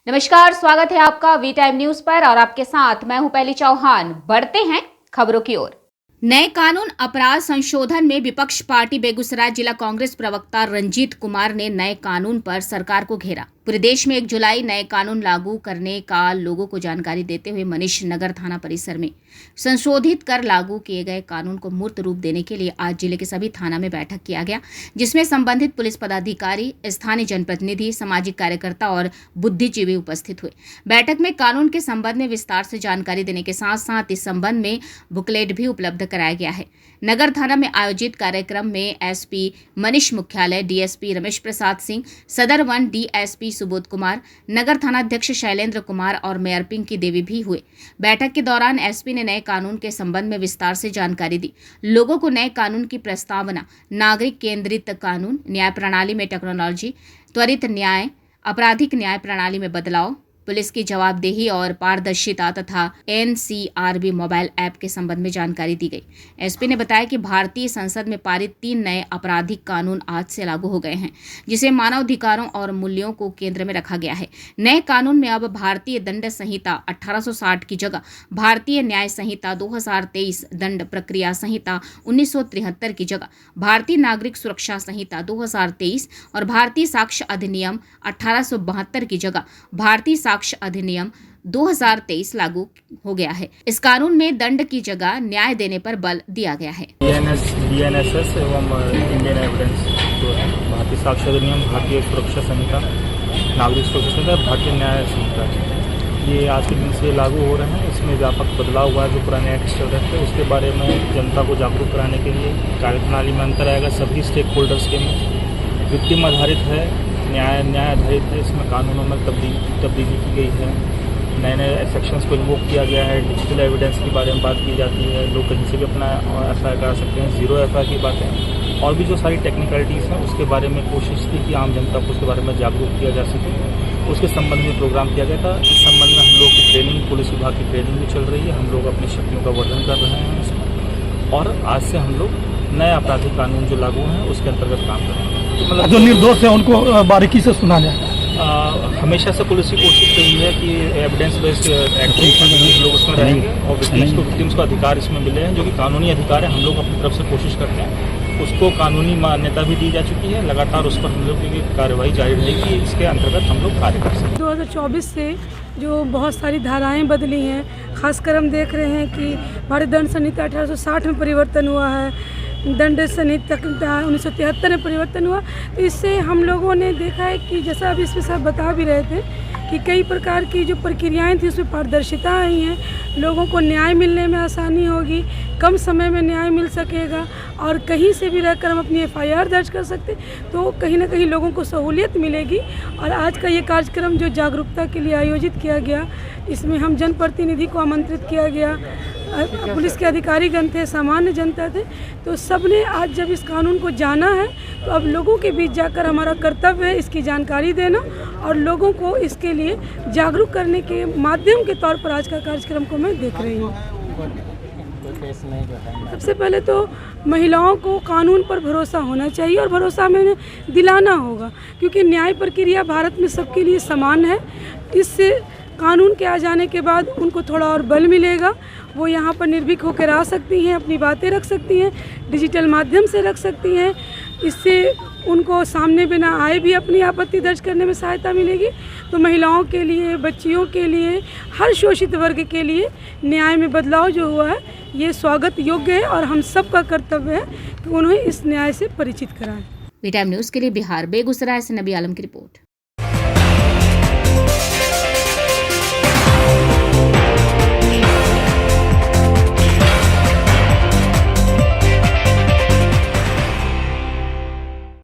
नमस्कार, स्वागत है आपका वी टाइम न्यूज पर और आपके साथ मैं हूं पहली चौहान। बढ़ते हैं खबरों की ओर। नए कानून अपराध संशोधन में विपक्ष पार्टी बेगूसराय जिला कांग्रेस प्रवक्ता रंजीत कुमार ने नए कानून पर सरकार को घेरा। पूरे देश में 1 जुलाई नए कानून लागू करने का लोगों को जानकारी देते हुए मनीष नगर थाना परिसर में संशोधित कर लागू किए गए कानून को मूर्त रूप देने के लिए आज जिले के सभी थाना में बैठक किया गया, जिसमें संबंधित पुलिस पदाधिकारी, स्थानीय जनप्रतिनिधि, सामाजिक कार्यकर्ता और बुद्धिजीवी उपस्थित हुए। बैठक में कानून के संबंध में विस्तार से जानकारी देने के साथ साथ इस संबंध में बुकलेट भी उपलब्ध कराया गया है। नगर थाना में आयोजित कार्यक्रम में एसपी मनीष मुख्यालय, डीएसपी रमेश प्रसाद सिंह, सदर 1 डीएसपी सुबोध कुमार, नगर थाना अध्यक्ष शैलेंद्र कुमार और मेयर पिंकी देवी भी हुए। बैठक के दौरान एसपी ने नए कानून के संबंध में विस्तार से जानकारी दी। लोगों को नए कानून की प्रस्तावना, नागरिक केंद्रित कानून, न्याय प्रणाली में टेक्नोलॉजी, त्वरित न्याय, आपराधिक न्याय प्रणाली में बदलाव, पुलिस की जवाबदेही और पारदर्शिता तथा एनसीआरबी मोबाइल ऐप के संबंध में जानकारी दी गई। एसपी ने बताया कि भारतीय संसद में पारित 3 नए आपराधिक कानून आज से लागू हो गए हैं, जिसे मानवाधिकारों और मूल्यों को केंद्र में रखा गया है। नए कानून में अब भारतीय दंड संहिता 1860 की जगह भारतीय न्याय संहिता 2023, दंड प्रक्रिया संहिता 1973 की जगह भारतीय नागरिक सुरक्षा संहिता 2023 और भारतीय साक्ष्य अधिनियम 1872 की जगह भारतीय साक्ष्य अधिनियम 2023 लागू हो गया है। इस कानून में दंड की जगह न्याय देने पर बल दिया गया है। बीएनएसएस एवं इंडियन एविडेंस जो है, भारतीय साक्ष्य अधिनियम, भारतीय सुरक्षा संहिता, नागरिक सुरक्षा संहिता, भारतीय न्याय संहिता, ये आज के दिन से लागू हो रहे हैं। इसमें व्यापक बदलाव हुआ है। जो पुराने एक्ट चल रहे थे उसके बारे में जनता को जागरूक कराने के लिए कार्यप्रणाली में अंतर आएगा। सभी स्टेक होल्डर्स के में विक्टिम आधारित है, न्याय आधारित है। इसमें कानूनों में तब्दीली की गई है। नए सेक्शंस को इन्वोक किया गया है। डिजिटल एविडेंस के बारे में बात की जाती है। लोग कहीं से भी अपना एफआईआर करा सकते हैं। 0 एफआईआर की बातें और भी जो सारी टेक्निकलिटीज़ हैं उसके बारे में कोशिश की कि आम जनता को उसके बारे में जागरूक किया जा सके। उसके संबंध में प्रोग्राम किया गया था। इस संबंध में हम लोग की ट्रेनिंग, पुलिस विभाग की ट्रेनिंग भी चल रही है। हम लोग अपनी शक्तियों का वर्धन कर रहे हैं इसमें, और आज से हम लोग नए आपराधिक कानून जो लागू हैं उसके अंतर्गत काम कर रहे हैं। तो मतलब जो निर्दोष है उनको बारीकी से सुना जाए। हमेशा से पुलिस की कोशिश रही है कि एविडेंस बेस्ड एक्ट लोग उसमें रहेंगे और विक्टिम्स को अधिकार इसमें मिले हैं, जो कि कानूनी अधिकार है। हम लोग अपनी तरफ से कोशिश करते हैं, उसको कानूनी मान्यता भी दी जा चुकी है। लगातार उस पर हम लोग की कार्रवाई जारी रहेगी। इसके अंतर्गत हम लोग कार्य कर सकते हैं। 2024 से जो बहुत सारी धाराएं बदली हैं, खासकर हम देख रहे हैं कि भारतीय दंड संहिता 1860 में परिवर्तन हुआ है, दंड संहिता 1973 में परिवर्तन हुआ। तो इससे हम लोगों ने देखा है कि जैसा अभी इसमें सब बता भी रहे थे कि कई प्रकार की जो प्रक्रियाएं थी उसमें पारदर्शिता आई हैं। लोगों को न्याय मिलने में आसानी होगी, कम समय में न्याय मिल सकेगा और कहीं से भी रहकर हम अपनी एफआईआर दर्ज कर सकते, तो कहीं ना कहीं लोगों को सहूलियत मिलेगी। और आज का ये कार्यक्रम जो जागरूकता के लिए आयोजित किया गया, इसमें हम जनप्रतिनिधि को आमंत्रित किया गया, पुलिस के अधिकारीगण थे, सामान्य जनता थे। तो सबने आज जब इस कानून को जाना है तो अब लोगों के बीच जाकर हमारा कर्तव्य है इसकी जानकारी देना और लोगों को इसके लिए जागरूक करने के माध्यम के तौर पर आज का कार्यक्रम को मैं देख रही हूँ। सबसे पहले तो महिलाओं को कानून पर भरोसा होना चाहिए और भरोसा हमें दिलाना होगा, क्योंकि न्याय प्रक्रिया भारत में सबके लिए समान है। इससे कानून के आ जाने के बाद उनको थोड़ा और बल मिलेगा। वो यहाँ पर निर्भीक होकर आ सकती हैं, अपनी बातें रख सकती हैं, डिजिटल माध्यम से रख सकती हैं। इससे उनको सामने बिना आए भी अपनी आपत्ति दर्ज करने में सहायता मिलेगी। तो महिलाओं के लिए, बच्चियों के लिए, हर शोषित वर्ग के लिए न्याय में बदलाव जो हुआ है ये स्वागत योग्य है और हम सबका कर्तव्य है कि उन्हें इस न्याय से परिचित कराएं। वी टाइम न्यूज के लिए बिहार बेगूसराय से नबी आलम की रिपोर्ट।